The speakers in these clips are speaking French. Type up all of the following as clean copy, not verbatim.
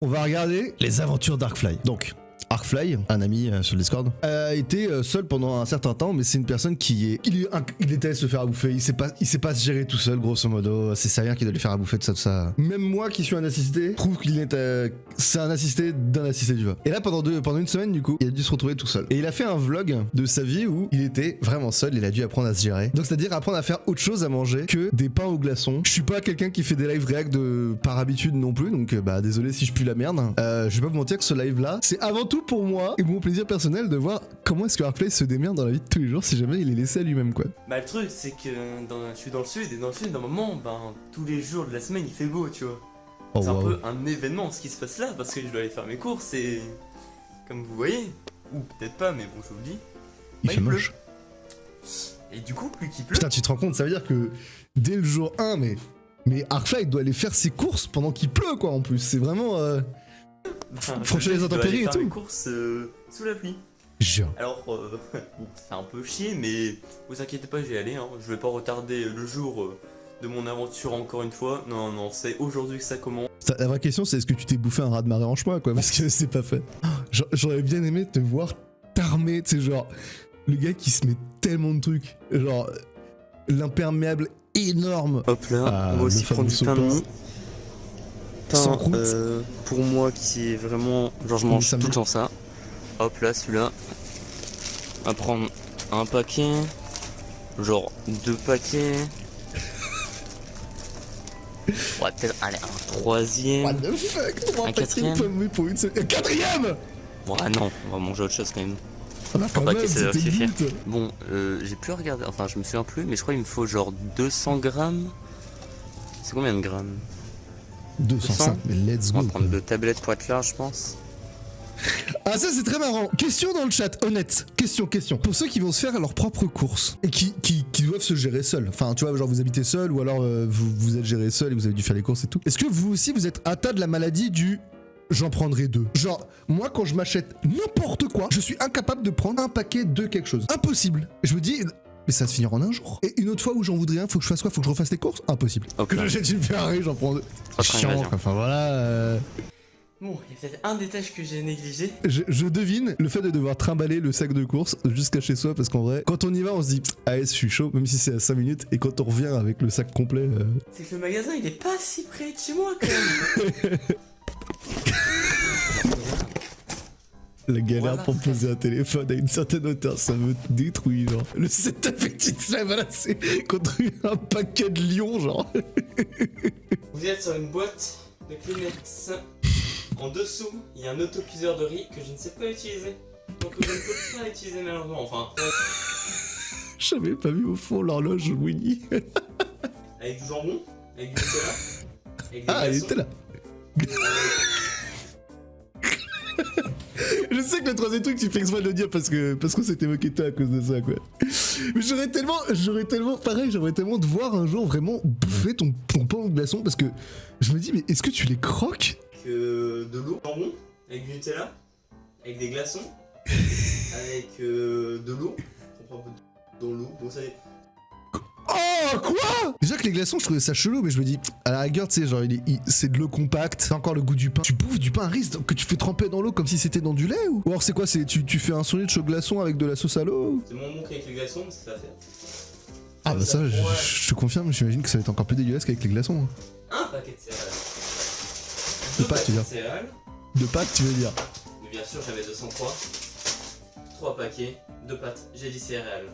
on va regarder les aventures d'Arkfly. Donc, Arkfly, un ami sur le Discord, a été seul pendant un certain temps, mais c'est une personne qui est... Il déteste se faire à bouffer, il sait pas se gérer tout seul, grosso modo. C'est Savian qui doit lui faire à bouffer, tout ça. Même moi qui suis un assisté, trouve qu'il est... c'est un assisté d'un assisté, tu vois. Et là, pendant une semaine, du coup, il a dû se retrouver tout seul. Et il a fait un vlog de sa vie où il était vraiment seul, il a dû apprendre à se gérer. Donc, c'est-à-dire apprendre à faire autre chose à manger que des pains au glaçons. Je suis pas quelqu'un qui fait des live react par habitude non plus, donc désolé si je pue la merde. Je vais pas vous mentir que ce live-là, c'est avant tout pour moi et mon plaisir personnel de voir comment est-ce que Arkfly se démerde dans la vie de tous les jours si jamais il est laissé à lui-même, quoi. Bah le truc c'est que je suis dans le sud et dans le sud normalement tous les jours de la semaine il fait beau, tu vois. Oh, c'est wow. un peu un événement ce qui se passe là parce que je dois aller faire mes courses et comme vous voyez, ou peut-être pas mais bon je vous le dis, Il fait moche. Et du coup plus qu'il pleut... Putain, tu te rends compte, ça veut dire que dès le jour 1, mais Arkfly doit aller faire ses courses pendant qu'il pleut, quoi, en plus. C'est vraiment... franchir les intempéries et tout. Mes courses sous la pluie. Jure. Alors, bon, c'est un peu chier, mais vous inquiétez pas, j'y allais. Hein. Je vais pas retarder le jour de mon aventure encore une fois. Non, c'est aujourd'hui que ça commence. La vraie question, c'est est-ce que tu t'es bouffé un rat de marée en chemin, quoi, parce que c'est pas fait. J'aurais bien aimé te voir t'armer, tu sais, genre, le gars qui se met tellement de trucs, genre, l'imperméable énorme. Hop là, on va aussi prendre du pain de mie. Sans croûte. Pour moi qui est vraiment... Genre je mange tout le temps ça. Hop là, celui-là. On va prendre un paquet. Genre 2 paquets. On va peut-être aller un troisième. What the fuck, 3 un quatrième pour une seule... Un quatrième. Ouais non, on va manger autre chose quand même. Quand même, c'est c'était bon, j'ai plus regardé, enfin je me souviens plus, mais je crois qu'il me faut genre 200 grammes. C'est combien de grammes? 205, mais let's go. On va prendre 2 tablettes pour être large, je pense. Ah, ça c'est très marrant. Question dans le chat, honnête. Question. Pour ceux qui vont se faire leurs propres courses et qui doivent se gérer seuls. Enfin, tu vois, genre vous habitez seul ou alors vous êtes géré seul et vous avez dû faire les courses et tout. Est-ce que vous aussi vous êtes atteint de la maladie du j'en prendrai 2? Genre, moi quand je m'achète n'importe quoi, je suis incapable de prendre un paquet de quelque chose. Impossible. Je me dis... Mais ça va se finir en un jour. Et une autre fois où j'en voudrais un, faut que je fasse quoi? Faut que je refasse les courses? Impossible. Okay. Que j'achète une Ferrari, j'en prends 2. Chiant, quoi. Enfin voilà. Bon, il y a peut-être un détail que j'ai négligé. Je devine le fait de devoir trimballer le sac de courses jusqu'à chez soi, parce qu'en vrai, quand on y va, on se dit ah, je suis chaud, même si c'est à 5 minutes, et quand on revient avec le sac complet. C'est que le magasin il est pas si près de chez moi quand même. La galère pour poser un téléphone à une certaine hauteur, ça me détruit, genre. Le setup est se lève là, c'est contre un paquet de lions, genre. Vous êtes sur une boîte de Kleenex. En dessous, il y a un autocuiseur de riz que je ne sais pas utiliser. Donc je ne peux pas utiliser malheureusement, enfin. J'avais pas vu au fond l'horloge Winnie. Avec du jambon, avec du Nutella, avec des Ah, elle glaçons. était là. Je sais que le troisième truc tu fais exprès de le dire parce qu'on s'était moqué de toi à cause de ça, quoi. Mais j'aurais tellement de voir un jour vraiment bouffer ton pain au glaçon, parce que je me dis mais est-ce que tu les croques? De l'eau, jambon, avec du Nutella, avec des glaçons, avec de l'eau. On prend un peu dans l'eau, bon ça y est. Oh quoi? Déjà que les glaçons je trouvais ça chelou, mais je me dis à la rigueur tu sais genre c'est de l'eau compacte, c'est encore le goût du pain. Tu bouffes du pain à riz que tu fais tremper dans l'eau comme si c'était dans du lait ou alors c'est quoi? C'est tu fais un sandwich au glaçon avec de la sauce à l'eau? C'est mon montre avec les glaçons, mais c'est pas fait. Ah bah ça je te confirme, j'imagine que ça va être encore plus dégueulasse qu'avec les glaçons. Un paquet de céréales. De pâtes tu veux dire? Céréales. De pâtes tu veux dire? Mais bien sûr j'avais 203. 3 paquets de pâtes, j'ai dit céréales.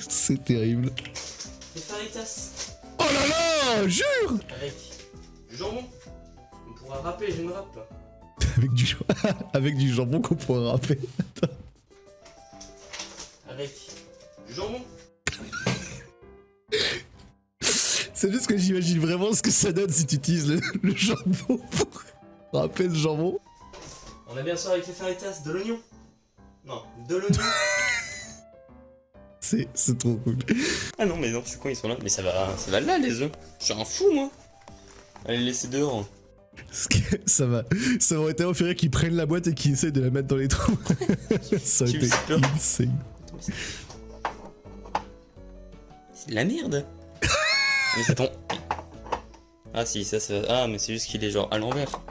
C'est terrible. Des faritas. Oh là là, jure. Avec du jambon. On pourra râper, j'ai une râpe là. Avec du jambon qu'on pourrait râper. Avec du jambon. C'est juste que j'imagine vraiment ce que ça donne si tu utilises le jambon pour râper le jambon. On a bien sûr avec les faritas de l'oignon. Non, de l'oignon. C'est trop cool. Ah non mais non, je suis con, ils sont là. Mais ça va là les œufs. Je suis un fou moi. Allez les laisser dehors. Ça aurait été inférieur qu'ils prennent la boîte et qu'ils essayent de la mettre dans les trous. Ça aurait été insane. C'est de la merde. Mais ça tombe. Ah si, ça c'est... Ah, mais c'est juste qu'il est genre à l'envers.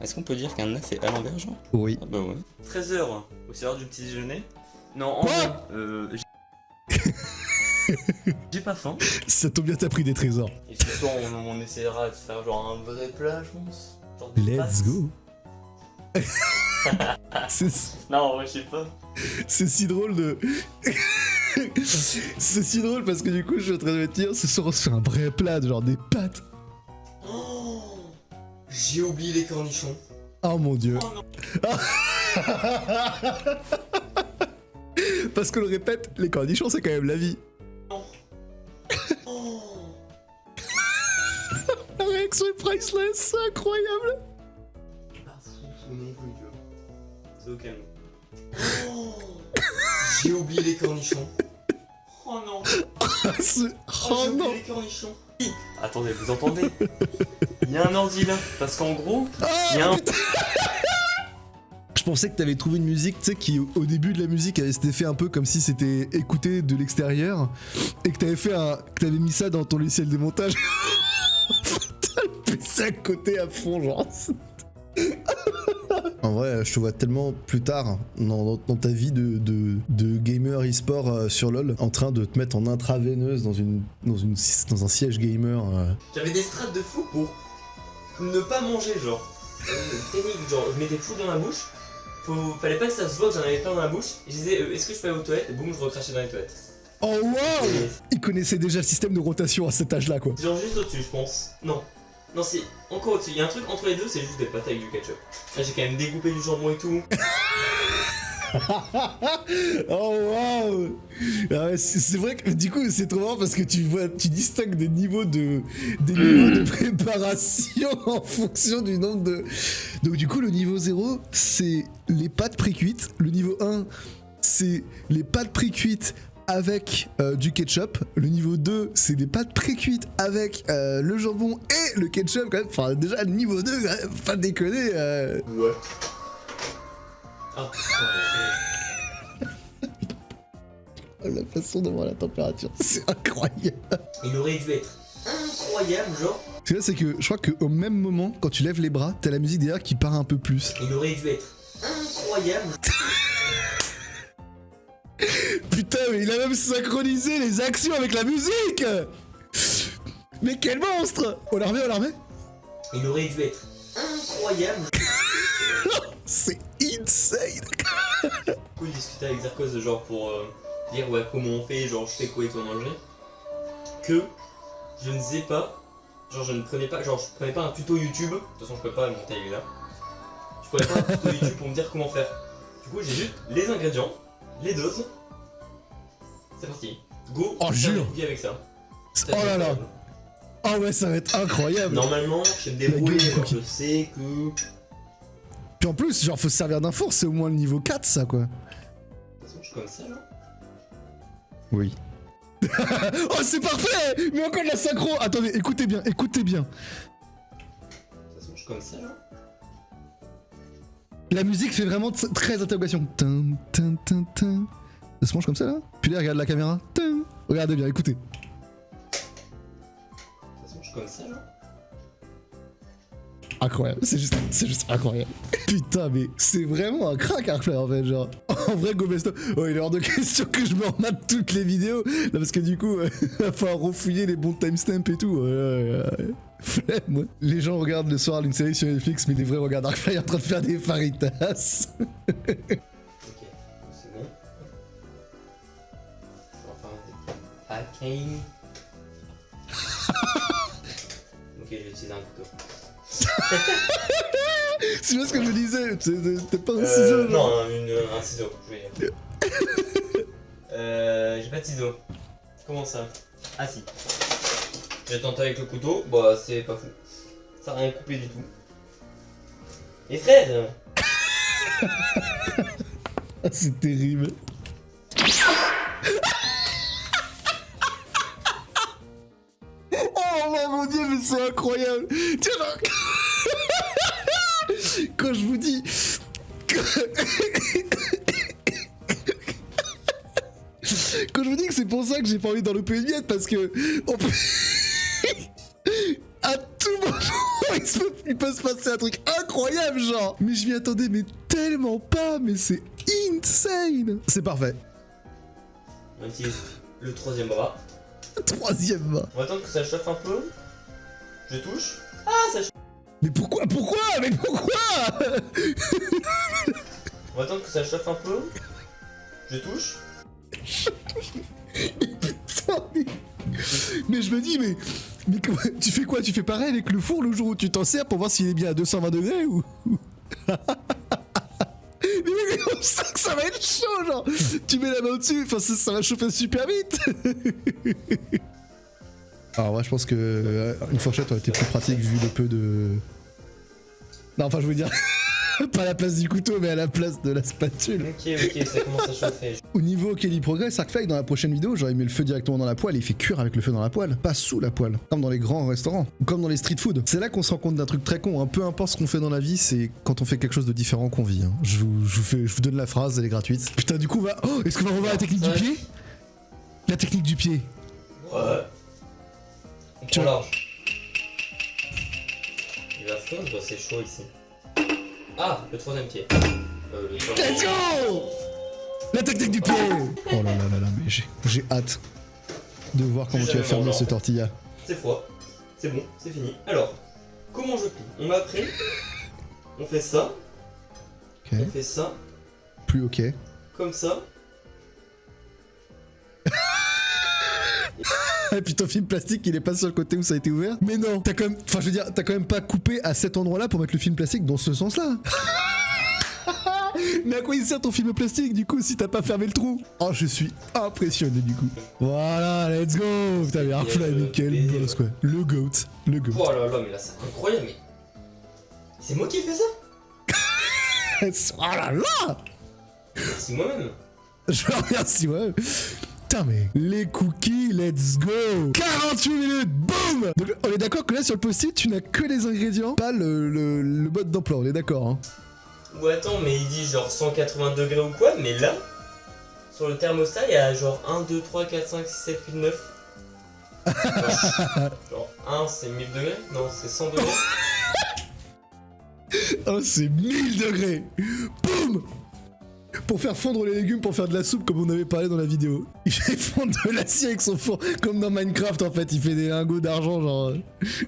Est-ce qu'on peut dire qu'un œuf est à l'envers, genre? Oui. Ah bah ouais. 13h, c'est l'heure du petit déjeuner. Non, en Quoi? vrai, j'ai pas faim. Ça tombe bien, t'as pris des trésors. Et ce soir, on essaiera de faire genre un vrai plat, je pense. Genre des Let's pâtes. go. Non, en vrai, je sais pas. C'est si drôle de... C'est si drôle parce que du coup, je suis en train de me dire, ce soir, on se fait un vrai plat, genre des pâtes. Oh, j'ai oublié les cornichons. Oh mon dieu. Oh non. Parce qu'on le répète, les cornichons, c'est quand même la vie. Oh. La réaction est priceless, c'est incroyable. C'est au calme. Oh, j'ai oublié les cornichons. Oh non. C'est- Oh, Oh j'ai oublié non. les cornichons. Attendez, vous entendez? Il y a un ordi là, parce qu'en gros, il y a un... Je pensais que t'avais trouvé une musique, tu sais, qui au début de la musique avait cet effet un peu comme si c'était écouté de l'extérieur et que t'avais mis ça dans ton logiciel de montage. T'as le PC à côté à fond, genre. En vrai, je te vois tellement plus tard dans ta vie de gamer e-sport sur LoL en train de te mettre en intraveineuse dans un siège gamer. J'avais des strates de fou pour ne pas manger, genre. Technique, genre, je mettais tout dans la bouche. Fallait pas que ça se voit que j'en avais plein dans la bouche. Et je disais, est-ce que je peux aller aux toilettes? Et boum, je recrachais dans les toilettes. Oh wow! Et- Il connaissait déjà le système de rotation à cet âge-là, quoi. Genre juste au-dessus, je pense. Non. Non, c'est encore au-dessus. Il y a un truc entre les deux, c'est juste des pâtes avec du ketchup. Là, j'ai quand même découpé du jambon et tout. Oh wow! Ah ouais, c'est vrai que du coup c'est trop marrant parce que tu distingues des niveaux de préparation en fonction du nombre de... Donc du coup le niveau 0 c'est les pâtes pré-cuites, le niveau 1 c'est les pâtes pré-cuites avec du ketchup, le niveau 2 c'est des pâtes pré-cuites avec le jambon et le ketchup quand même, enfin déjà le niveau 2 quand même, pas déconner Ouais. Ah, La façon de voir la température, c'est incroyable. il aurait dû être incroyable, genre. Ce que là, c'est que je crois qu'au même moment, quand tu lèves les bras, t'as la musique derrière qui part un peu plus. Il aurait dû être incroyable. Putain, mais il a même synchronisé les actions avec la musique. Mais quel monstre! On la remet. Il aurait dû être incroyable. C'est insane. Du coup, je discutais avec Zerkos de genre pour dire ouais comment on fait, genre je fais quoi et toi manger. Que je ne sais pas, genre je prenais pas un tuto YouTube, de toute façon je peux pas le monter là. Je prenais pas un tuto YouTube pour me dire comment faire. Du coup j'ai juste les ingrédients, les doses. C'est parti. Go, Oh, jure. cookies avec ça. Oh là là. Oh ouais, ça va être incroyable. Normalement, je sais me débrouiller, La gueule, genre, je sais que... Puis en plus, genre, faut se servir d'un four, c'est au moins le niveau 4, ça, quoi. De toute façon, je suis comme ça, là. Oui. Oh, c'est parfait! Mais encore de la synchro! Attendez, écoutez bien. De toute façon, je suis comme ça, là. La musique fait vraiment très interrogation. Tin, tin, tin, tin. Ça se mange comme ça, là? Puis là, regarde la caméra. Tin. Regardez bien, écoutez. De toute façon, je suis comme ça, là. Incroyable, c'est juste incroyable. Putain, mais c'est vraiment un crack Arcfly en fait, genre. En vrai, Gobesto. Oh, il est hors de question que je me remate toutes les vidéos. Là, parce que du coup, il va falloir refouiller les bons timestamps et tout. Flemme, moi. Les gens regardent le soir une série sur Netflix, mais les vrais regardent Arcfly en train de faire des faritas. Ok, c'est bon. On va faire un packing. Ok, je vais utiliser un couteau. C'est juste ce que je disais. T'es pas un ciseau, Non, un ciseau, je vais dire. J'ai pas de ciseaux. Comment ça? Ah si. J'ai tenté avec le couteau, bah c'est pas fou. Ça a rien coupé du tout. Et fraises! Ah, c'est terrible. Oh mon dieu, mais c'est incroyable. Tiens, genre... Quand je vous dis... Quand je vous dis que c'est pour ça que j'ai pas envie d'en louper une miette, parce que... À tout il peut se passer un truc incroyable, genre. Mais je m'y attendais, mais tellement pas, mais c'est insane. C'est parfait. On utilise le troisième bras. Troisième bras. On va attendre que ça chauffe un peu. Je touche. Ah, ça chauffe. Mais pourquoi Mais pourquoi On va attendre que ça chauffe un peu. Je touche. Putain, mais je me dis, mais comment, tu fais quoi? Tu fais pareil avec le four le jour où tu t'en sers pour voir s'il est bien à 220 degrés ou... Mais comme ça va être chaud, genre. Tu mets la main au-dessus, enfin ça va chauffer super vite. Alors ouais, je pense que une fourchette aurait été plus pratique vu le peu de... Non, enfin je veux dire, pas à la place du couteau, mais à la place de la spatule. Ok, ça commence à chauffer. Au niveau auquel il progresse, Arcfly, dans la prochaine vidéo, j'aurais mis le feu directement dans la poêle et il fait cuire avec le feu dans la poêle, pas sous la poêle, comme dans les grands restaurants, ou comme dans les street food. C'est là qu'on se rend compte d'un truc très con, hein. Peu importe ce qu'on fait dans la vie, c'est quand on fait quelque chose de différent qu'on vit. Hein. Je vous donne la phrase, elle est gratuite. Putain, du coup, oh, est-ce qu'on va revoir la technique du pied? La technique du pied. Ouais. On prend large. Il va fondre, c'est chaud ici. Ah, le troisième pied. Let's go! La technique du pied. Oh là là là là, mais j'ai hâte de voir comment tu vas fermer ce tortilla. C'est froid. C'est bon, c'est fini. Alors, comment je plie? On m'a appris. On fait ça. Ok. On fait ça. Plus ok. Comme ça. Et puis ton film plastique il est pas sur le côté où ça a été ouvert. Mais non, t'as quand même, enfin je veux dire, t'as quand même pas coupé à cet endroit là pour mettre le film plastique dans ce sens là. Mais à quoi il sert ton film plastique du coup si t'as pas fermé le trou? Oh, je suis impressionné du coup. Voilà, let's go. Putain mais Arcfly, mais quel boss quoi. Le goat. Oh là là, mais là c'est incroyable, mais... C'est moi qui ai fait ça? Oh là là. C'est moi-même. Je vous remercie, ouais. Putain mais les cookies, let's go. 48 minutes, boum. Donc on est d'accord que là sur le post-it tu n'as que les ingrédients, pas le mode d'emploi, on est d'accord hein. Ou attends, mais il dit genre 180 degrés ou quoi, mais là, sur le thermostat, il y a genre 1, 2, 3, 4, 5, 6, 7, 8, 9. Genre 1 c'est 1000 degrés? Non, c'est 100 degrés. Oh c'est 1000 degrés. Boum. Pour faire fondre les légumes, pour faire de la soupe comme on avait parlé dans la vidéo. Il fait fondre de l'acier avec son four, comme dans Minecraft en fait, il fait des lingots d'argent genre...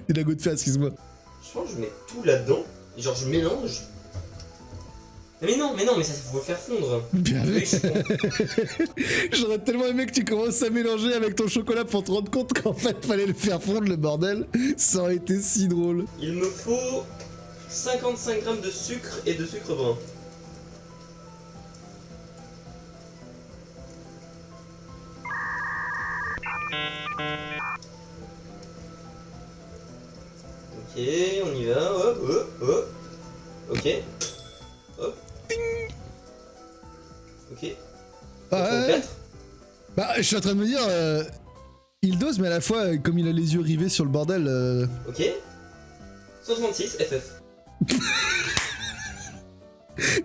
des lingots de fer, excuse-moi. Je pense que je mets tout là-dedans, et genre je mélange. Mais non, mais ça faut le faire fondre. Bien vu. Oui, je suis con. J'aurais tellement aimé que tu commences à mélanger avec ton chocolat pour te rendre compte qu'en fait fallait le faire fondre le bordel. Ça aurait été si drôle. Il me faut 55 grammes de sucre et de sucre brun. Ok, on y va, hop. Ok. Hop. Ok. Ah, ouais. 64. Bah, je suis en train de me dire, il dose, mais à la fois, comme il a les yeux rivés sur le bordel. Ok. 66 FF.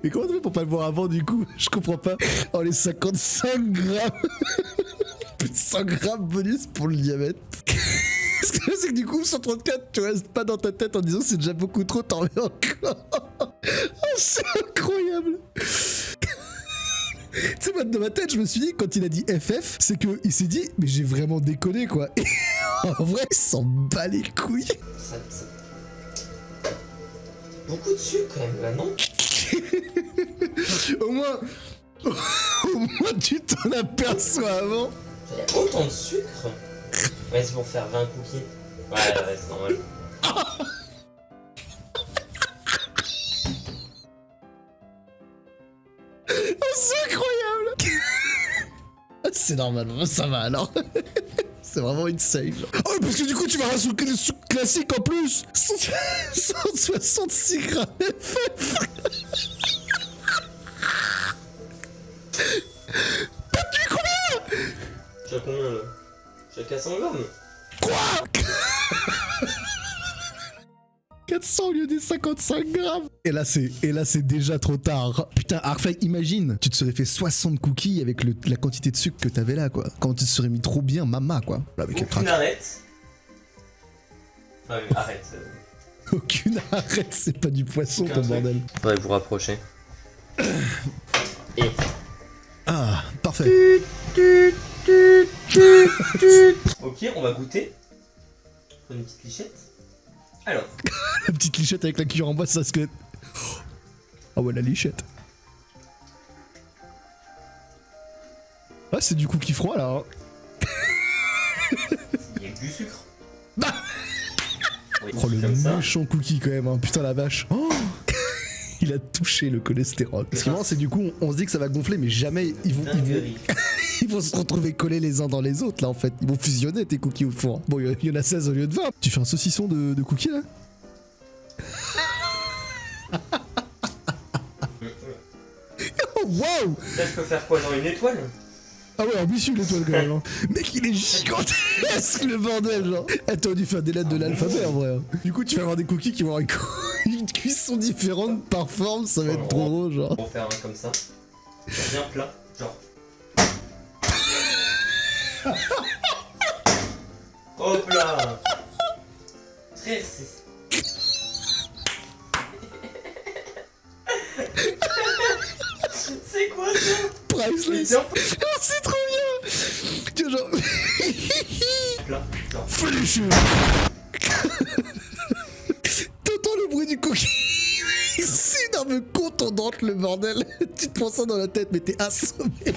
Mais comment tu fais pour pas le voir avant du coup? Je comprends pas. Oh, les 55 grammes. Plus de 100 grammes bonus pour le diabète. Ce que c'est que du coup, 134, tu restes pas dans ta tête en disant c'est déjà beaucoup trop, t'en mets encore. Oh, c'est incroyable. Tu sais, moi, dans ma tête, je me suis dit, quand il a dit FF, c'est que il s'est dit, mais j'ai vraiment déconné, quoi. Et en vrai, il s'en bat les couilles. Ça... Beaucoup de sucre quand même là, non? Au moins, tu t'en aperçois avant. Il y a autant de sucre? Ouais, c'est pour faire 20 cookies. Ouais, c'est normal. C'est incroyable. C'est normal, ça va alors. C'est vraiment insane. Oh, parce que du coup, tu vas rajouter le sucre classique en plus. 166 grammes FF. T'as combien? J'ai combien là? J'ai 400 grammes. Quoi? 400 au lieu des 55 grammes. Et là c'est déjà trop tard. Putain, Arcfly, imagine, tu te serais fait 60 cookies avec la quantité de sucre que t'avais là, quoi. Quand tu te serais mis trop bien, mama, quoi. Là, avec Aucune arrête. Enfin, arrête. Aucune arrête, c'est pas du poisson ton bordel. Faudrait vous rapprocher. Et... Ah, parfait. Ok, on va goûter. Une petite lichette. Alors. La petite lichette avec la cuillère en bois, ça squelette. Ah ouais, la lichette. Ah, c'est du cookie froid là. Hein. Il y a que du sucre. Bah Oui, oh, le comme ça. méchant cookie quand même, hein. Putain la vache. Oh il a touché le cholestérol. Ce qui est marrant, c'est du coup, on se dit que ça va gonfler, mais jamais ils vont ils vont se retrouver collés les uns dans les autres là en fait. Ils vont fusionner tes cookies au four. Bon, il y en a 16 au lieu de 20. Tu fais un saucisson de cookies là? Oh wow! Là, je peux faire quoi? Genre une étoile? Ah ouais, ambitieux l'étoile quand même. Hein. Mec, il est gigantesque le bordel, genre. Eh, t'aurais dû faire des lettres de l'alphabet en vrai. Hein. Du coup, tu vas avoir des cookies qui vont avoir une cuisson différente par forme, ça va être trop drôle, genre. On va faire un comme ça. Bien plat, genre. Hop là! Très. C'est quoi ça? Priceless! Oh, c'est trop bien! Tu vois, genre. Plat, genre. Fais les cheveux! T'entends le bruit du cookie? C'est une arme contondante le bordel! Tu te prends ça dans la tête, mais t'es assommé!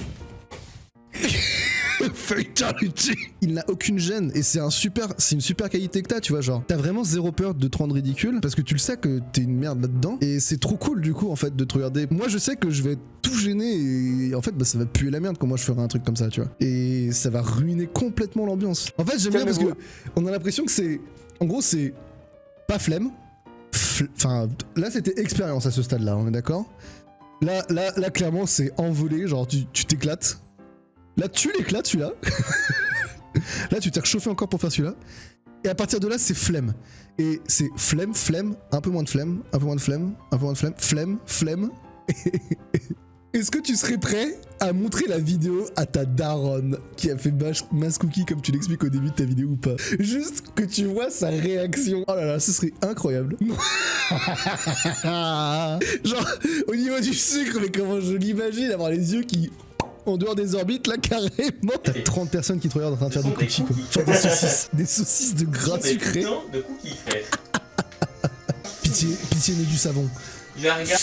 Fatality. Il n'a aucune gêne et c'est une super qualité que t'as, tu vois, genre t'as vraiment zéro peur de te rendre ridicule parce que tu le sais que t'es une merde là-dedans et c'est trop cool du coup en fait de te regarder. Moi je sais que je vais être tout gêné et en fait bah, ça va puer la merde quand moi je ferai un truc comme ça, tu vois, et ça va ruiner complètement l'ambiance. En fait j'aime bien parce que on a l'impression que c'est, en gros c'est pas flemme, enfin là c'était expérience à ce stade-là, on est d'accord. Là clairement c'est envolé, genre tu t'éclates. Là, tu l'éclates celui-là. Là, tu t'es réchauffé encore pour faire celui-là. Et à partir de là, c'est flemme. Et c'est flemme, un peu moins de flemme, un peu moins de flemme, un peu moins de flemme, flemme. Est-ce que tu serais prêt à montrer la vidéo à ta daronne qui a fait mass cookie comme tu l'expliques au début de ta vidéo ou pas? Juste que tu vois sa réaction. Oh là là, ce serait incroyable. Genre, au niveau du sucre, mais comment je l'imagine, avoir les yeux qui... en dehors des orbites, là, carrément. T'as 30 personnes qui te regardent en train de faire des cookies, quoi. Enfin, des saucisses. Des saucisses de gras sucré. De cookies, frère. Pitié, mets du savon. Je regarde.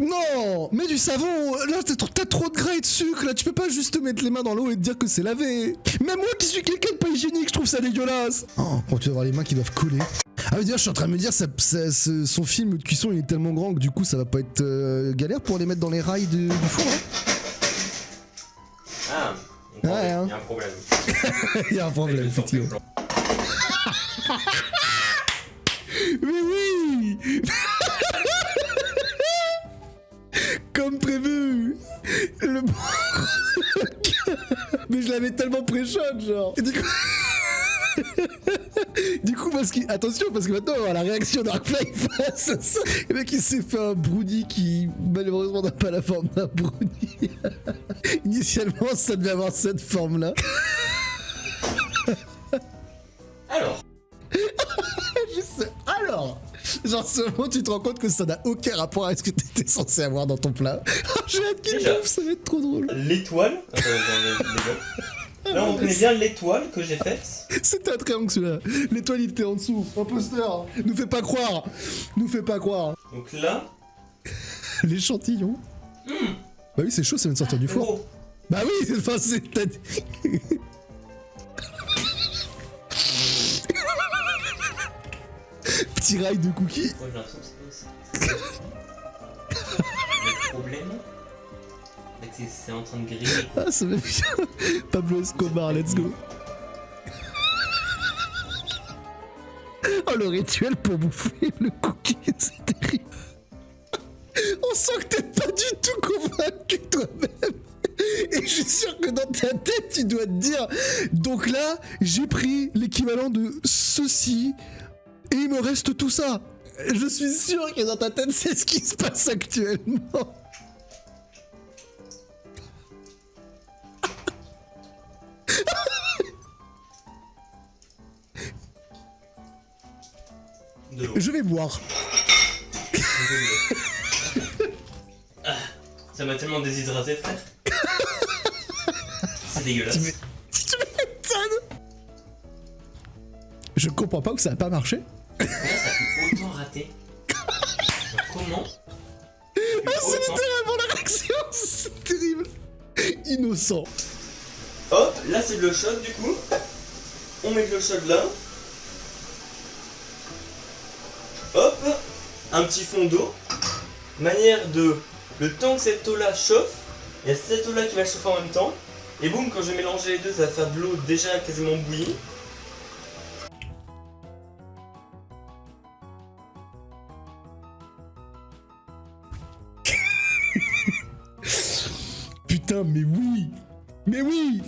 Non, mets du savon. Là, t'as trop de gras et de sucre. Là, tu peux pas juste te mettre les mains dans l'eau et te dire que c'est lavé. Même moi qui suis quelqu'un de pas hygiénique, je trouve ça dégueulasse. Oh, quand tu vas avoir les mains qui doivent coller. Ah oui, d'ailleurs, je suis en train de me dire, son film de cuisson, il est tellement grand que du coup, ça va pas être galère pour les mettre dans les rails du four, hein. Ah, ouais, hein. Il y a un problème. Il y a un problème, effectivement. Mais oui. Comme prévu. Mais je l'avais tellement pré-shot, genre. Et du coup, parce que... attention, parce que maintenant, on va la réaction d'Arkfly face à ça. Le mec, il s'est fait un brownie qui, malheureusement, n'a pas la forme d'un brownie. Initialement, ça devait avoir cette forme-là. Alors. Alors. Genre, seulement, tu te rends compte que ça n'a aucun rapport avec ce que t'étais censé avoir dans ton plat. J'ai hâte qu'il bouffe, ça va être trop drôle. L'étoile. Là, on connaît bien l'étoile que j'ai faite. C'était un triangle celui-là. L'étoile, il était en dessous. Imposteur. Nous fais pas croire. Nous fais pas croire. Donc là. L'échantillon. Bah oui, c'est chaud, ça vient de sortir du four. Gros. Bah oui, enfin, c'est... Petit rail de cookies. Moi, j'ai l'impression que c'est pas aussi. Le problème, c'est en train de griller. Ah, ça va bien. Pablo Escobar, let's go. Oh, le rituel pour bouffer le cookie, c'est terrible. On sent que t'es pas du tout convaincu toi-même. Et je suis sûr que dans ta tête, tu dois te dire, donc là, j'ai pris l'équivalent de ceci et il me reste tout ça. Je suis sûr que dans ta tête, c'est ce qui se passe actuellement. De l'eau. Je vais boire. Ah, ça m'a tellement déshydraté, frère. C'est dégueulasse. Tu m'étonnes. Je comprends pas que ça a pas marché. Comment ça peut autant rater? Comment? Ah, c'est littéralement la réaction. C'est terrible. Innocent. Hop, là c'est de l'eau chaude du coup. On met de l'eau chaude là. Hop, un petit fond d'eau. Manière de... Le temps que cette eau là chauffe, il y a cette eau là qui va chauffer en même temps. Et boum, quand je vais mélanger les deux, ça va faire de l'eau déjà quasiment bouillie. Putain, mais oui. Mais oui.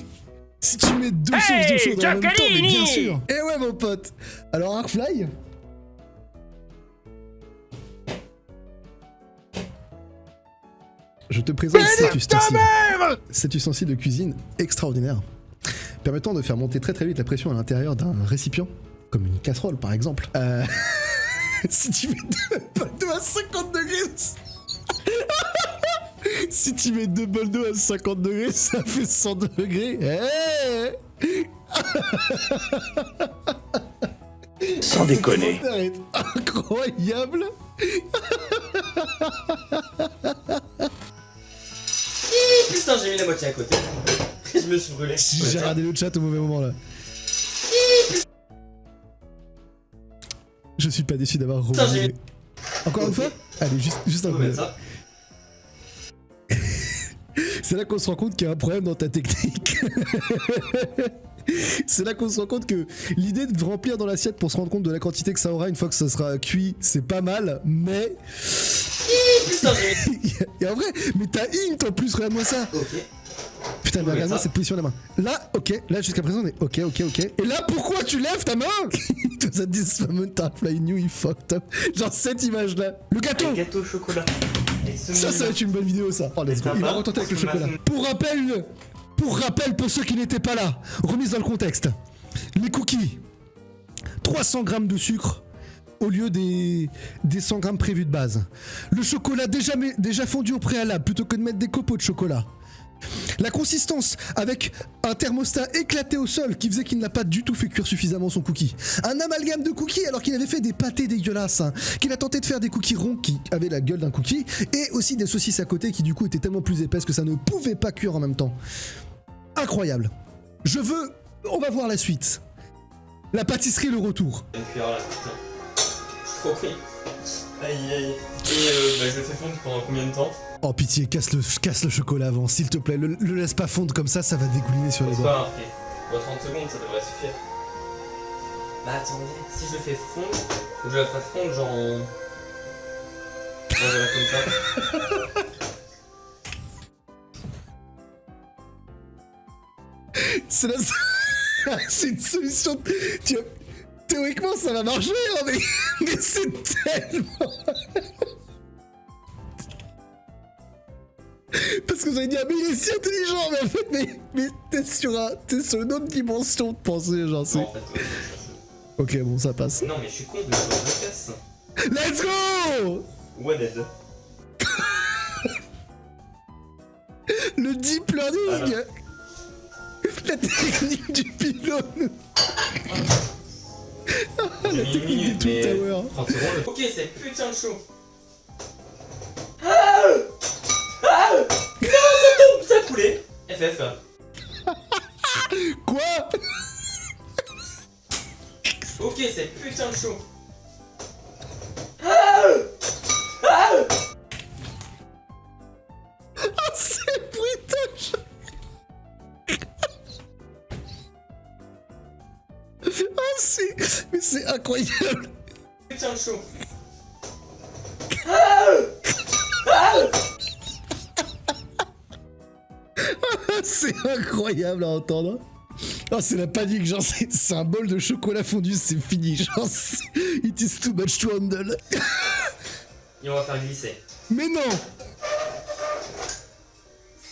Si tu mets 2 sources d'eau chaude en même temps, mais bien sûr. Eh ouais, mon pote. Alors, Arcfly. Je te présente cet ustensile de cuisine extraordinaire, permettant de faire monter très très vite la pression à l'intérieur d'un récipient, comme une casserole par exemple. Si tu mets 2 bols d'eau à 50 degrés... Si tu mets 2 bols d'eau à 50 degrés, ça fait 100 degrés. Hey. Sans déconner. C'est incroyable. Putain, j'ai mis la moitié à côté. Je me suis brûlé. J'ai regardé le chat au mauvais moment là. Je suis pas déçu d'avoir revu. Encore une fois. Allez, juste un coup. C'est là qu'on se rend compte qu'il y a un problème dans ta technique. C'est là qu'on se rend compte que l'idée de remplir dans l'assiette pour se rendre compte de la quantité que ça aura une fois que ça sera cuit, c'est pas mal, mais... Putain, et en vrai, mais t'as int en plus, regarde-moi ça. Ok. Putain, mais regarde-moi cette position de la main. Là, ok, là jusqu'à présent on est ok. Et là, pourquoi tu lèves ta main? Ça dit ce moment Arcfly New, il fucked up. Genre cette image là. Le gâteau. Le gâteau au chocolat. Ça va être une bonne vidéo ça. Oh, let's go. Il va retenter avec le chocolat. Pour rappel pour ceux qui n'étaient pas là, remise dans le contexte. Les cookies, 300 grammes de sucre au lieu des 100 grammes prévus de base. Le chocolat déjà fondu au préalable plutôt que de mettre des copeaux de chocolat. La consistance avec un thermostat éclaté au sol qui faisait qu'il n'a pas du tout fait cuire suffisamment son cookie. Un amalgame de cookies alors qu'il avait fait des pâtés dégueulasses. Qu'il a tenté de faire des cookies ronds qui avaient la gueule d'un cookie. Et aussi des saucisses à côté qui du coup étaient tellement plus épaisses que ça ne pouvait pas cuire en même temps. Incroyable. On va voir la suite. La pâtisserie, le retour. Une cuillère là, putain. Trop pris. Aïe aïe. Et je le fais fondre pendant combien de temps? Oh pitié, casse le chocolat avant, s'il te plaît. Le laisse pas fondre comme ça va dégouliner sur les C'est doigts. pas marqué. Bon, 30 secondes, ça devrait suffire. Bah attendez, si je le fais fondre, faut que je la fasse fondre genre en... Voilà, comme ça. C'est c'est une solution. Théoriquement, ça va marcher, hein, mais c'est tellement. Parce que j'avais dit, ah, mais il est si intelligent, mais en fait, mais t'es sur une autre dimension de pensée, genre, c'est. Non, en fait, Ok, bon, ça passe. non, mais je suis con, je me casse. Let's go! One-head. Le deep learning! Voilà. La technique du pylône! J'ai La mis une technique minute, du Twin mais... Tower! 30 secondes. Ok, c'est putain de chaud. Non, ça a coulé. FF. Quoi? Ok, c'est putain de chaud. C'est bruitage! Mais c'est incroyable! Putain de chaud. C'est incroyable à entendre! Oh, c'est la panique, genre, c'est un bol de chocolat fondu, c'est fini, genre, it is too much to handle! Et on va faire glisser. Mais non!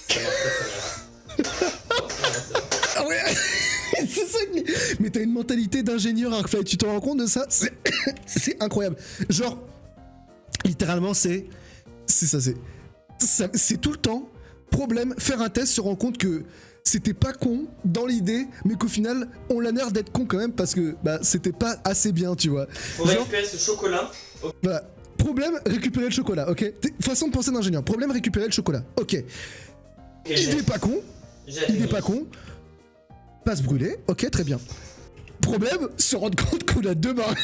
Ça marche très bien. Ah ouais! C'est ça mais t'as une mentalité d'ingénieur Arcfly, tu te rends compte de ça? C'est incroyable. Genre, littéralement, c'est tout le temps. Problème, faire un test, se rend compte que c'était pas con dans l'idée, mais qu'au final, on a l'air d'être con quand même parce que bah, c'était pas assez bien, tu vois. Faut récupérer ce chocolat. Voilà. Problème, récupérer le chocolat, ok? Façon de penser d'ingénieur. Problème, récupérer le chocolat, ok. Idée pas con. Idée pas con. Pas se brûler, ok, très bien. Problème, se rendre compte qu'on a 2 barres.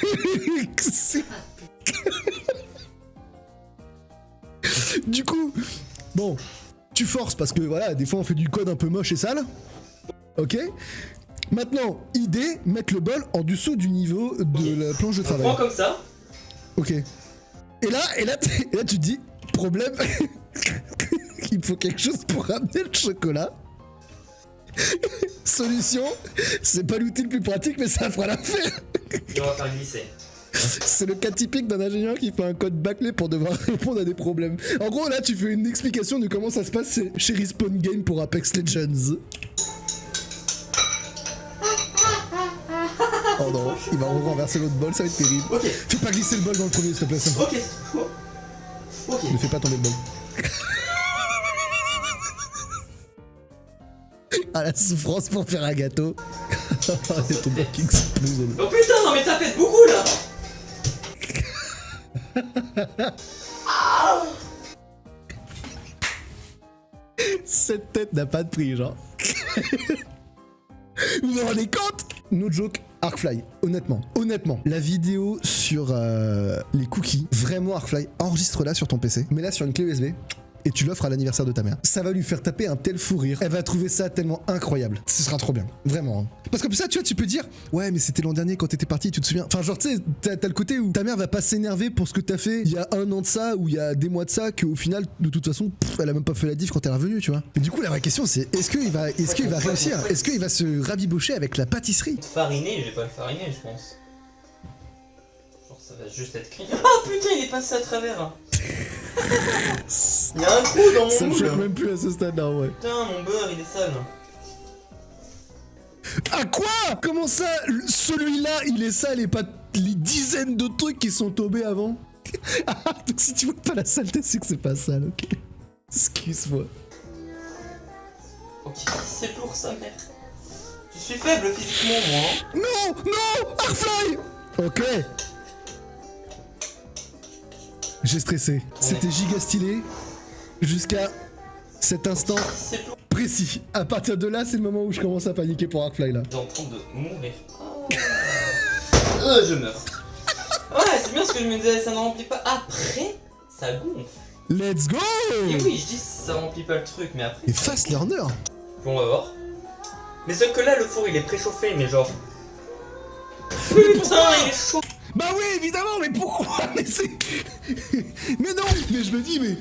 Du coup, bon, tu forces parce que voilà, des fois on fait du code un peu moche et sale. Ok. Maintenant, idée, mettre le bol en dessous du niveau de la planche de travail. On prend comme ça. Ok. Et là, tu te dis, problème, il faut quelque chose pour ramener le chocolat. Solution, c'est pas l'outil le plus pratique, mais ça fera l'affaire. Et on va faire glisser. C'est le cas typique d'un ingénieur qui fait un code bâclé pour devoir répondre à des problèmes. En gros, là, tu fais une explication de comment ça se passe chez Respawn Game pour Apex Legends. Oh non, il va renverser l'autre bol, ça va être terrible. Ok. Fais pas glisser le bol dans le premier, s'il te plaît. Ça me... Ok. Ok. Ne fais pas tomber le bol. Ah, la souffrance pour faire un gâteau. C'est ton bol qui explose. Oh putain, non mais ça pète beaucoup là. Cette tête n'a pas de prix, genre. Vous vous rendez compte? No joke, Arcfly, honnêtement, la vidéo sur les cookies, vraiment Arcfly, enregistre-la sur ton PC, mets-la sur une clé USB, et tu l'offres à l'anniversaire de ta mère. Ça va lui faire taper un tel fou rire. Elle va trouver ça tellement incroyable. Ce sera trop bien. Vraiment. Hein. Parce que comme ça, tu vois, tu peux dire, ouais, mais c'était l'an dernier quand t'étais parti, tu te souviens. Enfin, genre, tu sais, t'as le côté où ta mère va pas s'énerver pour ce que t'as fait il y a 1 an de ça, ou il y a des mois de ça, qu'au final, de toute façon, elle a même pas fait la diff quand elle est revenue, tu vois. Mais du coup, la vraie question, c'est, est-ce qu'il va réussir? Est-ce qu'il va se rabibocher avec la pâtisserie? Fariner, je vais pas le fariner, je pense. Genre, ça va juste être crié. Ah putain, il est passé à travers. Hein. Il y a un trou dans mon Ça me moule. choque même plus à ce stade-là, ouais. Putain, mon beurre, il est sale. À quoi? Comment ça? Celui-là, il est sale et pas les dizaines de trucs qui sont tombés avant? Ah, donc si tu vois pas la saleté, c'est que c'est pas sale, ok? Excuse-moi. Ok, c'est lourd sa mère. Je suis faible physiquement, moi. Hein. Non! Arcfly! Ok. J'ai stressé. C'était giga stylé. Jusqu'à cet instant C'est lourd. précis. À partir de là, c'est le moment où je commence à paniquer pour Arcfly, là. J'ai en train de mourir. Je meurs. Ouais, c'est bien ce que je me disais, ça ne remplit pas. Après, ça gonfle. Let's go! Et oui, je dis ça remplit pas le truc, mais après. Et fast learner. Bon, on va voir. Mais sauf que là, le four il est préchauffé, mais genre. Putain, il est chaud! Bah oui, évidemment, mais pourquoi? Mais c'est... Mais non, mais je me dis, mais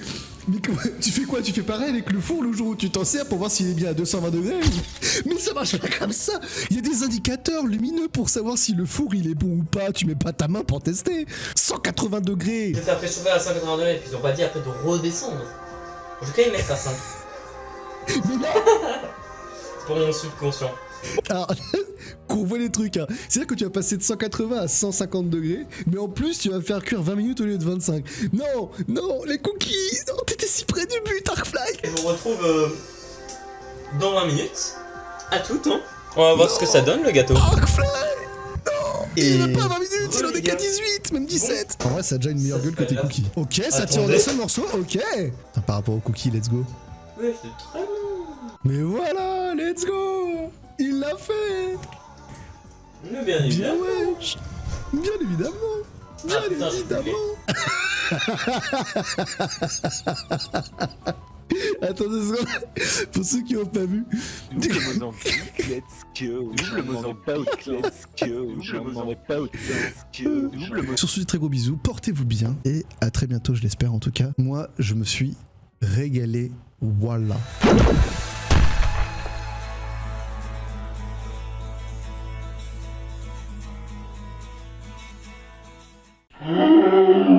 tu fais quoi? Tu fais pareil avec le four le jour où tu t'en sers pour voir s'il est bien à 220 degrés? Mais ça marche pas comme ça. Il y a des indicateurs lumineux pour savoir si le four il est bon ou pas. Tu mets pas ta main pour tester. 180 degrés. Je vais faire préchauffer à 180 degrés, puis ils ont pas dit après de redescendre. Je vais quand même mettre à 5. Mais non. C'est pour mon subconscient. Alors, qu'on voit les trucs, hein. C'est-à-dire que tu vas passer de 180 à 150 degrés, mais en plus tu vas faire cuire 20 minutes au lieu de 25. Non, non, les cookies. Non, t'étais si près du but, Arcfly. Et je vous retrouve dans 20 minutes. À tout, hein. On va voir ce que ça donne le gâteau. Arcfly. Non. Et Il n'a pas 20 minutes, il en est qu'à 18, même 17. En vrai, ça a déjà une meilleure gueule que tes cookies. Ok, ça tire en un seul morceau, ok. Putain, par rapport aux cookies, let's go. Ouais, c'est très bon. Mais voilà, let's go. Il l'a fait. Mais bien évidemment. Bien wesh. Bien évidemment. Bien Ah, putain, Attends 2 secondes. Pour ceux qui n'ont pas vu. Double Mozambique, let's go. Double Mozambique, let's go. Double Mozambique, let's go. Double Mozambique. Sur ce, très gros bisous. Portez-vous bien. Et à très bientôt, je l'espère en tout cas. Moi, je me suis régalé. Voilà. Go.